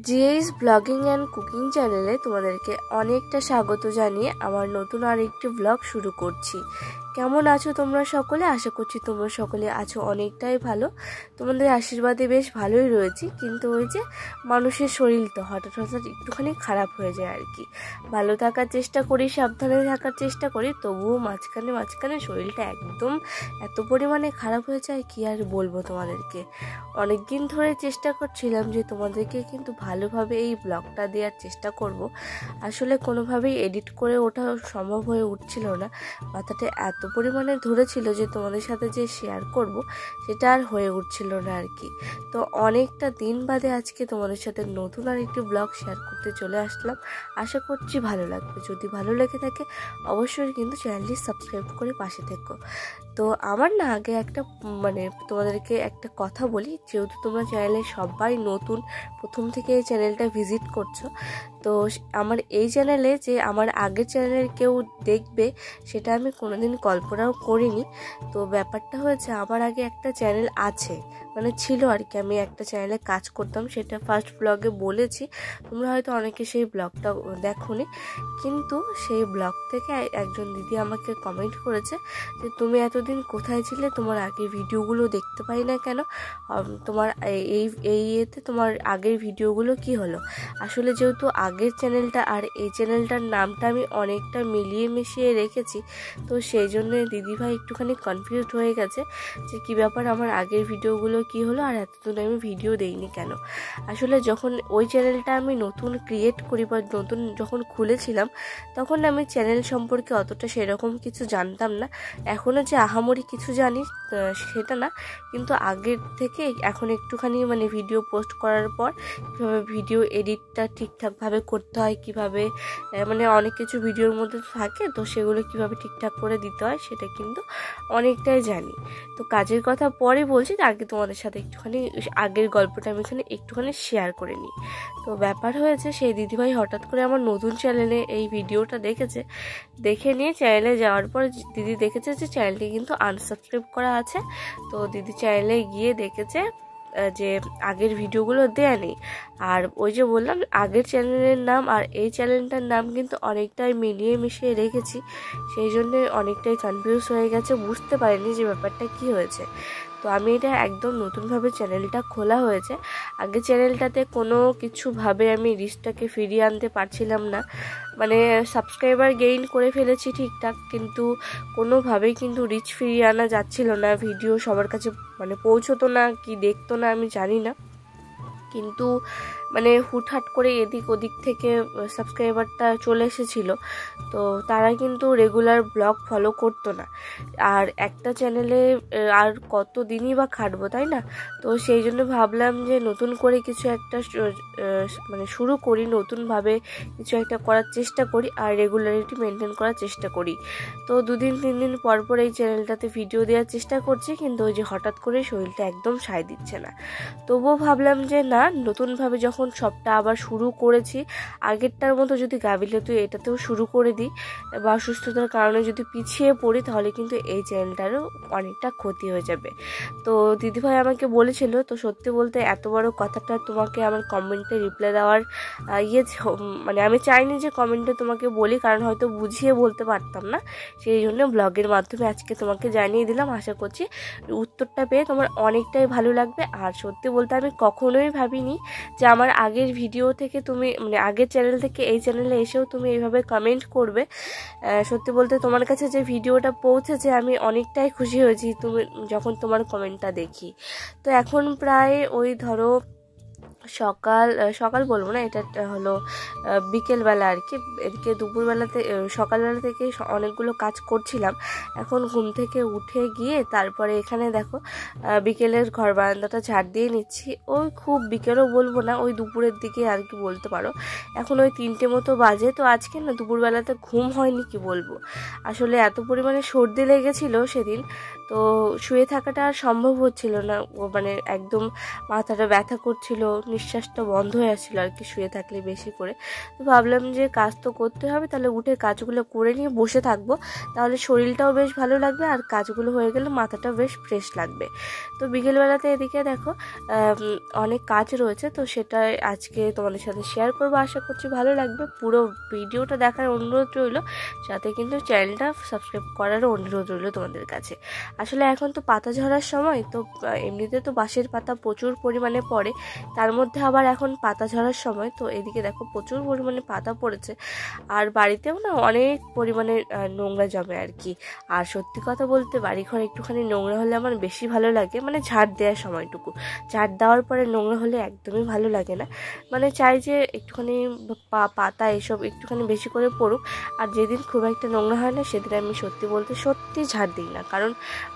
GH blogging and cooking চ্যানেলে তোমাদেরকে অনেকটা স্বাগত জানিয়ে আমার নতুন আরেকটি ব্লগ শুরু করছি। কেমন আছো তোমরা সকলে? আশা করছি তোমরা সকলে আছো অনেকটাই ভালো। তোমাদের আশীর্বাদে বেশ ভালোই রয়েছি, কিন্তু ওই যে মানুষের শরীর তো হঠাৎ হঠাৎ একটুখানি খারাপ হয়ে যায় আর কি। ভালো থাকার চেষ্টা করি, সাবধানে থাকার চেষ্টা করি, তবুও মাঝখানে শরীরটা একদম এত পরিমাণে খারাপ হয়ে যায় কি আর বলবো তোমাদেরকে। অনেক দিন ধরে চেষ্টা করছিলাম যে তোমাদেরকে কিন্তু ভালোভাবে এই ব্লগটা দেওয়ার চেষ্টা করব। আসলে কোনোভাবেই এডিট করে ওঠা সম্ভব হয়ে উঠছিল না। মাথাটা এত পরিমাণে ধরেছিল যে তোমাদের সাথে যে শেয়ার করব সেটা আর হয়ে উঠছিল না আর কি। তো অনেকটা দিন বাদে আজকে তোমাদের সাথে নতুন আর একটি ব্লগ শেয়ার করতে চলে আসলাম। আশা করছি ভালো লাগবে। যদি ভালো লেগে থাকে অবশ্যই কিন্তু চ্যানেলটি সাবস্ক্রাইব করে পাশে থেকো। তো আমার না আগে একটা তোমাদেরকে একটা কথা বলি, যেহেতু তোমরা চ্যানেলে সবাই নতুন, প্রথম থেকে এই চ্যানেলটা ভিজিট করছো, তো আমার এই চ্যানেলে যে আমার আগের চ্যানেলের কেউ দেখবে সেটা আমি কোনোদিন কল্পনাও করিনি। তো ব্যাপারটা হয়েছে, আমার আগে একটা চ্যানেল আছে, ছিল আর কি। আমি একটা চ্যানেলে কাজ করতাম, সেটা ফার্স্ট ব্লগে বলেছি, তোমরা হয়তো অনেকে সেই ব্লগটা দেখোনি। কিন্তু সেই ব্লগ থেকে একজন দিদি আমাকে কমেন্ট করেছে যে তুমি এতদিন কোথায় ছিলে, তোমার আগের ভিডিওগুলো দেখতে পাই না কেন, তোমার এতে তোমার আগের ভিডিওগুলো কি হলো। আসলে যেহেতু আগের চ্যানেলটা আর এই চ্যানেলটার নামটা আমি অনেকটা মিলিয়ে মিশিয়ে রেখেছি, তো সেই জন্য দিদিভাই একটুখানি কনফিউজড হয়ে গেছে যে কী ব্যাপার, আমার আগের ভিডিওগুলো কি হলো আর এতদিন আমি ভিডিও দেইনি কেন। আসলে যখন ওই চ্যানেলটা আমি নতুন ক্রিয়েট করি বা নতুন যখন খুলেছিলাম, তখন আমি চ্যানেল সম্পর্কে অতটা সেরকম কিছু জানতাম না। এখনও যে আহামরি কিছু জানি সেটা না, কিন্তু আগের থেকে এখন একটুখানি ভিডিও পোস্ট করার পর কীভাবে ভিডিও এডিটটা ঠিকঠাকভাবে করতে হয়, কীভাবে অনেক কিছু ভিডিওর মধ্যে থাকে, তো সেগুলো কীভাবে ঠিকঠাক করে দিতে হয় সেটা কিন্তু অনেকটাই জানি। তো কাজের কথা পরে বলছি, আগে তোমাদের সাথে একটুখানি আগের গল্পটা আমি এখানে একটুখানি শেয়ার করে নিই। তো ব্যাপার হয়েছে, সেই দিদিভাই হঠাৎ করে আমার নতুন চ্যানেলে এই ভিডিওটা দেখেছে। দেখে নিয়ে চ্যানেলে যাওয়ার পর দিদি দেখেছে যে চ্যানেলটি কিন্তু আনসাবস্ক্রাইব করা আছে। তো দিদি চ্যানেলে গিয়ে দেখেছে যে আগের ভিডিওগুলো দেয়া নেই। আর ওই যে বললাম, আগের চ্যানেলের নাম আর এই চ্যানেলটার নাম কিন্তু অনেকটাই মিলিয়ে মিশিয়ে রেখেছি, সেই জন্য অনেকটাই কনফিউজ হয়ে গেছে, বুঝতে পারিনি যে ব্যাপারটা কি হয়েছে। তো আমি এটা একদম নতুনভাবে চ্যানেলটা খোলা হয়েছে। আগে চ্যানেলটাতে কোনো কিছুভাবে আমি রিচটাকে ফিরিয়ে আনতে পারছিলাম না। সাবস্ক্রাইবার গেইন করে ফেলেছি ঠিকঠাক, কিন্তু কোনোভাবেই কিন্তু রিচ ফিরিয়ে আনা যাচ্ছিল না। ভিডিও সবার কাছে পৌঁছতো না, কি দেখতো না আমি জানি না, কিন্তু হুটহাট করে এদিক ওদিক থেকে সাবস্ক্রাইবারটা চলে এসেছিল। তো তারা কিন্তু রেগুলার ব্লগ ফলো করতো না। আর একটা চ্যানেলে আর কত দিনই বা খাটবো, তাই না? তো সেই জন্য ভাবলাম যে নতুন করে কিছু একটা শুরু করি, নতুনভাবে কিছু একটা করার চেষ্টা করি আর রেগুলারিটি মেনটেন করার চেষ্টা করি। তো 2-3 দিন পর এই চ্যানেলটাতে ভিডিও দেওয়ার চেষ্টা করছি, কিন্তু ওই যে হঠাৎ করে শরীরটা একদম সায় দিচ্ছে না। তবুও ভাবলাম যে না, নতুনভাবে যখন সবটা আবার শুরু করেছি, আগেরটার মতো যদি গাফিলতি এটাতেও শুরু করে দিই বা অসুস্থতার কারণে যদি পিছিয়ে পড়ি, তাহলে কিন্তু এই চ্যানেলটারও অনেকটা ক্ষতি হয়ে যাবে। তো দিদিভাই আমাকে বলেছিল, তো সত্যি বলতে এত বড় কথাটা তোমাকে আমার কমেন্টে রিপ্লাই দেওয়ার আমি চাইনি যে কমেন্টে তোমাকে বলি, কারণ হয়তো বুঝিয়ে বলতে পারতাম না, সেই জন্য ব্লগের মাধ্যমে আজকে তোমাকে জানিয়ে দিলাম। আশা করছি উত্তরটা পেয়ে তোমার অনেকটাই ভালো লাগবে। আর সত্যি বলতে আমি কখনোই ভাবিনি যে আমার আগের ভিডিও থেকে তুমি আগের চ্যানেল থেকে এই চ্যানেলে এসেও তুমি এইভাবে কমেন্ট করবে। সত্যি বলতে তোমার কাছে যে ভিডিওটা পৌঁছেছে আমি অনেকটাই খুশি হয়েছি তুমি যখন তোমার কমেন্টটা দেখি। তো এখন প্রায় ওই ধরো সকাল বলবো না, এটা হলো বিকেলবেলা আর কি। এদিকে দুপুরবেলাতে সকালবেলা থেকে অনেকগুলো কাজ করছিলাম। এখন ঘুম থেকে উঠে গিয়ে তারপরে এখানে দেখো বিকেলের ঘর বারান্দাটা ঝাড় দিয়ে নিচ্ছি। ওই খুব বিকেলও বলবো না, ওই দুপুরের দিকে আর কি বলতে পারো। এখন ওই 3টে মতো বাজে। তো আজকে না দুপুরবেলাতে ঘুম হয়নি, কি বলবো, আসলে এত পরিমাণে সর্দি লেগেছিল সেদিন। তো শুয়ে থাকাটা আর সম্ভব হচ্ছিল না, মানে একদম মাথাটা ব্যথা করছিল, নিঃশ্বাসটা বন্ধ হয়ে আসছিল আর কি শুয়ে থাকলে বেশি করে। তো ভাবলাম যে কাজ তো করতে হবে, তাহলে উঠে কাজগুলো করে নিয়ে বসে থাকবো, তাহলে শরীরটাও বেশ ভালো লাগবে আর কাজগুলো হয়ে গেলে মাথাটা বেশ ফ্রেশ লাগবে। তো বিকেলবেলাতে এদিকে দেখো অনেক কাজ রয়েছে, তো সেটা আজকে তোমাদের সাথে শেয়ার করবো, আশা করছি ভালো লাগবে। পুরো ভিডিওটা দেখার অনুরোধ রইল, সাথে কিন্তু চ্যানেলটা সাবস্ক্রাইব করারও অনুরোধ রইল তোমাদের কাছে। আসলে এখন তো পাতা ঝরার সময়, তো এমনিতে তো বাঁশের পাতা প্রচুর পরিমাণে পড়ে, তার মধ্যে আবার এখন পাতা ঝরার সময়। তো এদিকে দেখো প্রচুর পরিমাণে পাতা পড়েছে, আর বাড়িতেও না অনেক পরিমাণে নোংরা জমে আর কি। আর সত্যি কথা বলতে বাড়িঘর একটুখানি নোংরা হলে আমার বেশি ভালো লাগে, মানে ঝাড় দেওয়ার সময়টুকু। ঝাড় দেওয়ার পরে নোংরা হলে একদমই ভালো লাগে না, মানে চাই যে একটুখানি পাতা এসব একটুখানি বেশি করে পড়ুক। আর যেদিন খুব একটা নোংরা হয় না সেদিন আমি সত্যি বলতে সত্যি ঝাড় দিই না, কারণ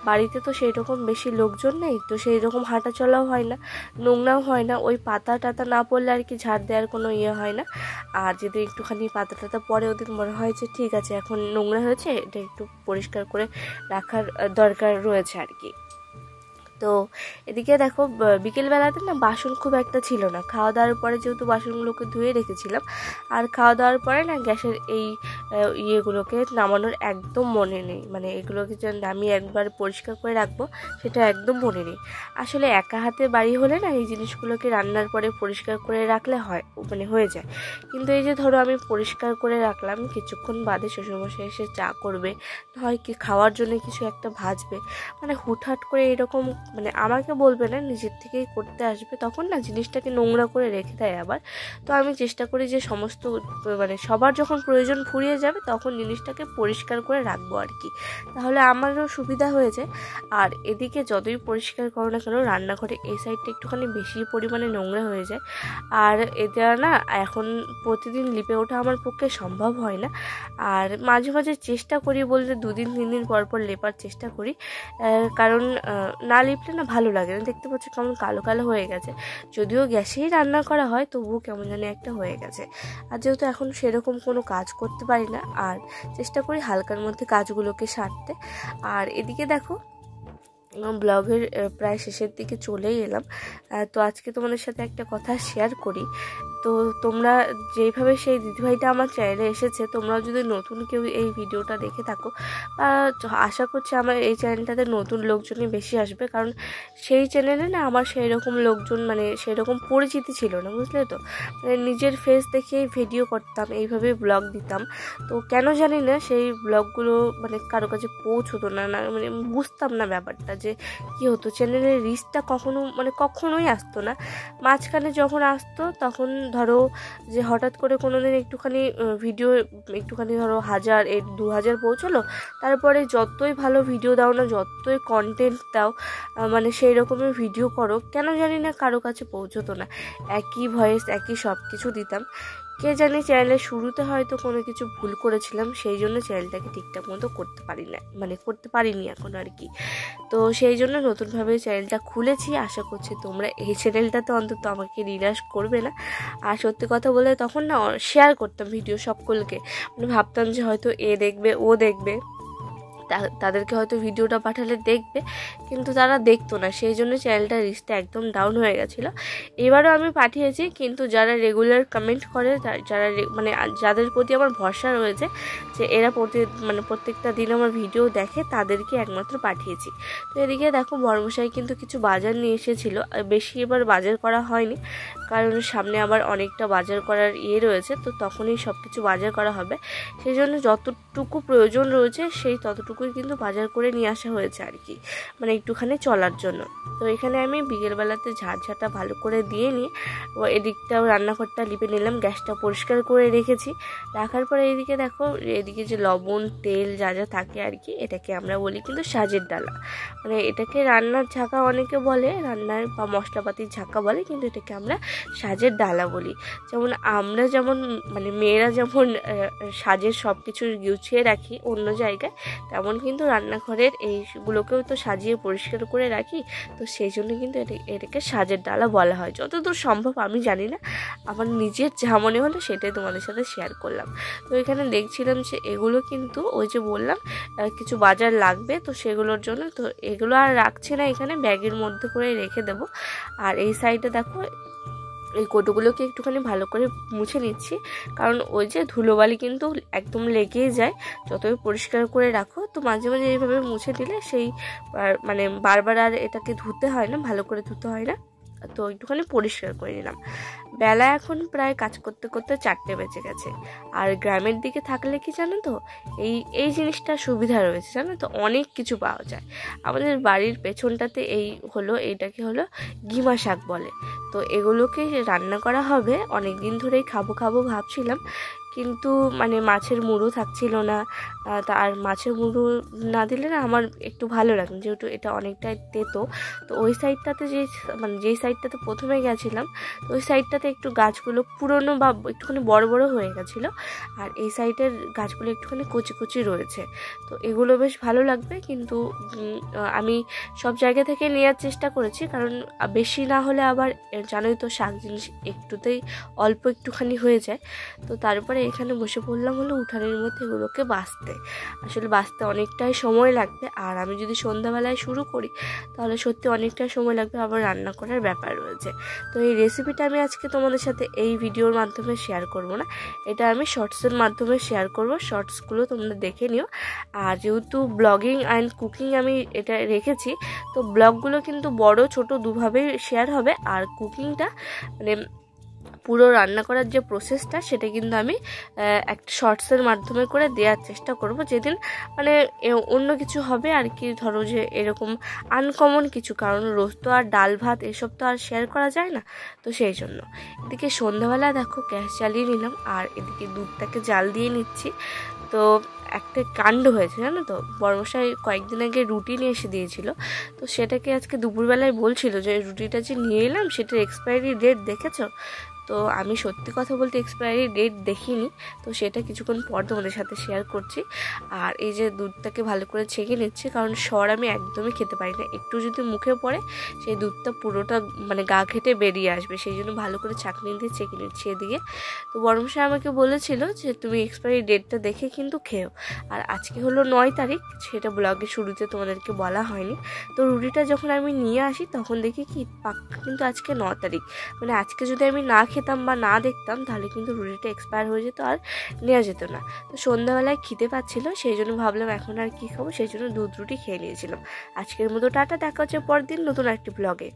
বাড়িতে তো সেই রকম বেশি লোকজন নেই, তো সেই রকম হাঁটা চলাও হয় না, নোংরাও হয় না। ওই পাতা টাতা না পড়লে আর কি ঝাড় দেওয়ার কোনো ইয়ে হয় না। আর যদি একটুখানি পাতা টাতা পরে ওদিন মনে হয় যে ঠিক আছে এখন নোংরা হয়েছে, এটা একটু পরিষ্কার করে রাখার দরকার রয়েছে আর কি। তো এদিকে দেখো বিকেলবেলাতে না বাসন খুব একটা ছিল না, খাওয়া দাওয়ার পরে যেহেতু বাসনগুলোকে ধুয়ে রেখেছিলাম, আর খাওয়া দাওয়ার পরে না গ্যাসের এই ইয়েগুলোকে নামানোর একদম মনে নেই, মানে এগুলোকে যে নামিয়ে একবার পরিষ্কার করে রাখবো সেটা একদম মনে নেই। আসলে একা হাতে বাড়ি হলে না এই জিনিসগুলোকে রান্নার পরে পরিষ্কার করে রাখলে হয়, মানে হয়ে যায়। কিন্তু এই যে ধরো আমি পরিষ্কার করে রাখলাম, কিছুক্ষণ বাদে শ্বশুরমশাই এসে চা করবে, হয় কি খাওয়ার জন্য কিছু একটা ভাজবে, মানে হুটহাট করে এরকম মানে আমাকে বলবে না, নিজের থেকেই করতে আসবে, তখন না জিনিসটাকে নোংরা করে রেখে দেয় আবার। তো আমি চেষ্টা করি যে সমস্ত মানে সবার যখন প্রয়োজন ফুরিয়ে যাবে তখন জিনিসটাকে পরিষ্কার করে রাখবো আর কি, তাহলে আমারও সুবিধা হয়ে যায়। আর এদিকে যতই পরিষ্কার করো না কেন রান্নাঘরে এই সাইডটা একটুখানি বেশি পরিমাণে নোংরা হয়ে যায়, আর এটা না এখন প্রতিদিন লিপে ওঠা আমার পক্ষে সম্ভব হয় না। আর মাঝে মাঝে চেষ্টা করি বলতে 2-3 দিন পর পর লেপার চেষ্টা করি, কারণ না লিপলে না ভালো লাগে না। দেখতে পাচ্ছ কেমন কালো কালো হয়ে গেছে, যদিও গ্যাসেই রান্না করা হয় তবুও কেমন জানি একটা হয়ে গেছে। আর যেহেতু এখন সেরকম কোনো কাজ করতে পারি না, আর চেষ্টা করি হালকার মধ্যে কাজগুলোকে সারতে। আর এদিকে দেখো ব্লগের প্রায় শেষের দিকে চলেই এলাম, তো আজকে তোমাদের সাথে একটা কথা শেয়ার করি। তো তোমরা যেইভাবে সেই দিদিভাইটা আমার চ্যানেলে এসেছে, তোমরাও যদি নতুন কেউ এই ভিডিওটা দেখে থাকো, আশা করছি আমার এই চ্যানেলটাতে নতুন লোকজনই বেশি আসবে, কারণ সেই চ্যানেলে না আমার সেই রকম লোকজন মানে সেই রকম পরিচিতি ছিল না, বুঝলে তো। মানে নিজের ফেস দেখিয়েই ভিডিও করতাম, এইভাবে ব্লগ দিতাম, তো কেন জানি না সেই ব্লগগুলো মানে কারো কাছে পৌঁছতো না, মানে বুঝতাম না ব্যাপারটা যে কী হতো। চ্যানেলের রিচটা কখনোই আসতো না। মাঝখানে যখন আসতো তখন ধরো যে হঠাৎ করে কোনো দিন একটুখানি ভিডিও একটুখানি ধরো 1000-2000 পৌঁছলো, তারপরে যতই ভালো ভিডিও দাও না, যতই কন্টেন্ট দাও, মানে সেই রকমের ভিডিও করো, কেন জানি না কারো কাছে পৌঁছতো না। একই ভয়েস একই সব কিছু দিতাম, কে জানি চ্যানেলের শুরুতে হয়তো কোনো কিছু ভুল করেছিলাম, সেই জন্য চ্যানেলটাকে ঠিকঠাক মতো করতে পারিনি এখন আর কি। তো সেই জন্য নতুনভাবে চ্যানেলটা খুলেছি, আশা করছি তোমরা এই চ্যানেলটাতে অন্তত আমাকে নিরাশ করবে না। আর সত্যি কথা বলে তখন না শেয়ার করতাম ভিডিও সকলকে, মানে ভাবতাম যে হয়তো এ দেখবে ও দেখবে, তাদেরকে হয়তো ভিডিওটা পাঠালে দেখবে, কিন্তু তারা দেখতো না, সেই জন্য চ্যানেলটার রিচটা একদম ডাউন হয়ে গেছিলো। এবারও আমি পাঠিয়েছি, কিন্তু যারা রেগুলার কমেন্ট করে, যারা মানে যাদের প্রতি আমার ভরসা রয়েছে যে এরা প্রত্যেকটা দিন আমার ভিডিও দেখে, তাদেরকে একমাত্র পাঠিয়েছি। তো এদিকে দেখো বড়মশাই কিন্তু কিছু বাজার নিয়ে এসেছিলো, বেশি এবার বাজার করা হয়নি, কারণ সামনে আবার অনেকটা বাজার করার ইয়ে রয়েছে, তো তখনই সব কিছু বাজার করা হবে। সেই জন্য যতটুকু প্রয়োজন রয়েছে সেই ততটুকুই কিন্তু বাজার করে নিয়ে আসা হয়েছে আর কি, মানে একটুখানি চলার জন্য। তো এখানে আমি বিকেলবেলাতে ঝাড়ঝাটা ভালো করে দিয়ে নিয়ে এদিকটাও রান্নাঘরটা লিপে নিলাম, গ্যাসটা পরিষ্কার করে রেখেছি। রাখার পরে এদিকে দেখো, এদিকে যে লবণ তেল যা যা থাকে আর কি, এটাকে আমরা বলি কিন্তু সাজের ডালা, মানে এটাকে রান্নার ঝাঁকা অনেকে বলে, রান্নার বা মশলাপাতির ঝাঁকা বলে, কিন্তু এটাকে আমরা সাজের ডালা বলি। যেমন আমরা মানে মেয়েরা যেমন সাজের সব কিছু গুছিয়ে রাখি অন্য জায়গায়, তেমন তেমন কিন্তু রান্নাঘরের এইগুলোকেও তো সাজিয়ে পরিষ্কার করে রাখি, তো সেই জন্য কিন্তু এটাকে সাজের ডালা বলা হয়। যতদূর সম্ভব আমি জানি না, আমার নিজের যা মনে হলো সেটাই তোমাদের সাথে শেয়ার করলাম। তো এখানে দেখছিলাম যে এগুলো কিন্তু ওই যে বললাম কিছু বাজার লাগবে, তো সেগুলোর জন্য তো এগুলো আর রাখছি না, এখানে ব্যাগের মধ্যে করে রেখে দেবো। আর এই সাইডে দেখো এই কৌটোগুলোকে একটুখানি ভালো করে মুছে নিচ্ছি, কারণ ওই যে ধুলোবালি কিন্তু একদম লেগেই যায় যতই পরিষ্কার করে রাখো। তো মাঝে মাঝে এইভাবে মুছে দিলে সেই মানে বারবার আর এটাকে ধুতে হয় না, ভালো করে ধুতে হয় না। তো একটুখানি পরিষ্কার করে নিলাম। বেলা এখন প্রায় কাজ করতে করতে 4টে বেজে গেছে। আর গ্রামের দিকে থাকলে কি জানো তো, এই জিনিসটা সুবিধা রয়েছে জানো তো, অনেক কিছু পাওয়া যায়। আমাদের বাড়ির পেছনটাতে এইটাকে হলো গিমা শাক বলে। তো এগুলোকে রান্না করা হবে, অনেক দিন ধরেই খাবো ভাবছিলাম, কিন্তু মানে মাছের মুড়ো থাকছিল না। আর মাছের মুড়ো না দিলে না আমার একটু ভালো লাগে, যেহেতু এটা অনেকটাই তেতো। তো ওই সাইডটাতে যেই সাইডটাতে প্রথমে গেছিলাম, তো ওই সাইডটাতে একটু গাছগুলো পুরনো বা একটুখানি বড় বড় হয়ে গেছিলো, আর এই সাইডের গাছগুলো একটুখানি কচি কচি রয়েছে। তো এগুলো বেশ ভালো লাগবে, কিন্তু আমি সব জায়গা থেকে নেওয়ার চেষ্টা করেছি, কারণ বেশি না হলে আবার জানোই তো শাক জিনিস একটুতেই অল্প একটুখানি হয়ে যায়। তো তারপরে এখানে বসে পড়লাম হলো উঠানের মধ্যে এগুলোকে বাছতে। আসলে বাছতে অনেকটাই সময় লাগবে, আর আমি যদি সন্ধ্যাবেলায় শুরু করি তাহলে সত্যি অনেকটাই সময় লাগবে, আবার রান্না করার ব্যাপার রয়েছে। তো এই রেসিপিটা আমি আজকে তোমাদের সাথে এই ভিডিওর মাধ্যমে শেয়ার করব না, এটা আমি শর্টসের মাধ্যমে শেয়ার করব। শর্টসগুলো তোমরা দেখে নিও। আর যেহেতু ব্লগিং অ্যান্ড কুকিং আমি এটা রেখেছি, তো ব্লগগুলো কিন্তু বড় ছোট দুভাবেই শেয়ার হবে। আর কুকিংটা মানে পুরো রান্না করার যে প্রসেসটা, সেটা কিন্তু আমি একটা শর্টসের মাধ্যমে করে দেওয়ার চেষ্টা করব, যেদিন মানে অন্য কিছু হবে আর কি, ধরো যে এরকম আনকমন কিছু, কারণ রোজ তো আর ডাল ভাত এসব তো আর শেয়ার করা যায় না। তো সেই জন্য এদিকে সন্ধ্যাবেলা দেখো গ্যাস জ্বালিয়ে নিলাম, আর এদিকে দুধটাকে জাল দিয়ে নিচ্ছি। তো একটা কাণ্ড হয়েছে জানো তো, বড়মশাই কয়েকদিন আগে রুটি নিয়ে এসে দিয়েছিল, তো সেটাকে আজকে দুপুরবেলায় বলছিল যে রুটিটা যে নিয়ে এলাম সেটার এক্সপায়ারি ডেট দেখেছো? তো আমি সত্যি কথা বলতে এক্সপায়ারি ডেট দেখিনি, তো সেটা কিছুক্ষণ পর তোমাদের সাথে শেয়ার করছি। আর এই যে দুধটাকে ভালো করে ছেঁকে নিচ্ছি, কারণ সর আমি একদমই খেতে পারি না, একটু যদি মুখে পড়ে সেই দুধটা পুরোটা মানে গা ঘেটে বেরিয়ে আসবে, সেই জন্য ভালো করে ছাঁকনি দিয়ে ছেঁকে নিচ্ছি এদিকে। তো বড়মশাই আমাকে বলেছিল যে তুমি এক্সপায়ারি ডেটটা দেখে কিন্তু খেও। আর আজকে হলো 9 তারিখ, সেটা ব্লগের শুরুতে তোমাদেরকে বলা হয়নি। তো রুটিটা যখন আমি নিয়ে আসি তখন দেখি কি পাক্কা কিন্তু আজকে 9 তারিখ, মানে আজকে যদি আমি না খেতাম বা না দেখতাম তাহলে কিন্তু রুটিটা এক্সপায়ার হয়ে যেত, আর নেওয়া যেত না। তো সন্ধ্যাবেলায় খিদে পাচ্ছিল, সেই জন্য ভাবলাম এখন আর কি খাবো, সেই জন্য দুধ রুটি খেয়ে নিয়েছিলাম। আজকের মতো টাটা, দেখা হচ্ছে পরের দিন নতুন একটি ব্লগে।